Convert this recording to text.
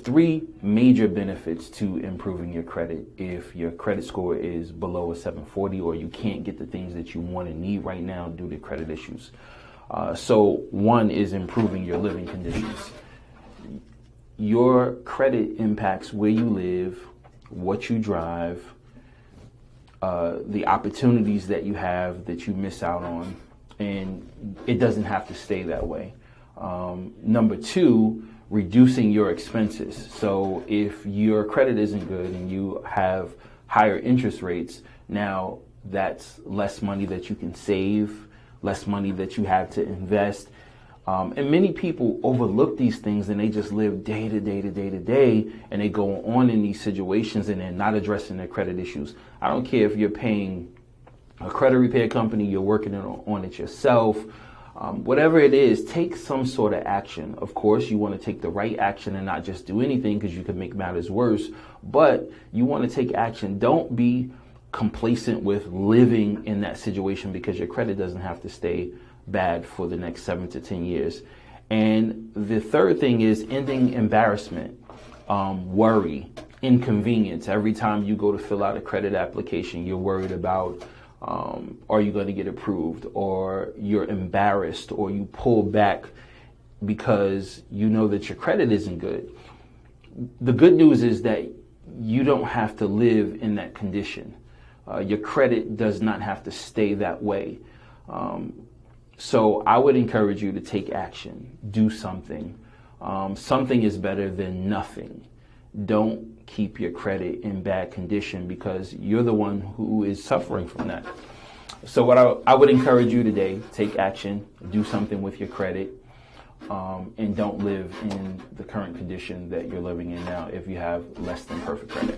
three major benefits to improving your credit if your credit score is below a 740 or you can't get the things that you want and need right now due to credit issues. So one is improving your living conditions. Your credit impacts where you live, what you drive, the opportunities that you have that you miss out on, and it doesn't have to stay that way. Number two, reducing your expenses. So if your credit isn't good and you have higher interest rates, now that's less money that you can save, less money that you have to invest. And many people overlook these things and they just live day to day to day to day, and they go on in these situations and they're not addressing their credit issues. I don't care if you're paying a credit repair company, you're working on it yourself, whatever it is, take some sort of action. Of course, you want to take the right action and not just do anything because you could make matters worse, but you want to take action. Don't be complacent with living in that situation because your credit doesn't have to stay bad for the next 7 to 10 years. And the third thing is ending embarrassment, worry, inconvenience. Every time you go to fill out a credit application, you're worried about are you going to get approved, or you're embarrassed, or you pull back because you know that your credit isn't good. The good news is that you don't have to live in that condition. Your credit does not have to stay that way. So I would encourage you to take action, do something. Something is better than nothing. Don't keep your credit in bad condition because you're the one who is suffering from that. So what I would encourage you today, take action, do something with your credit, and don't live in the current condition that you're living in now if you have less than perfect credit.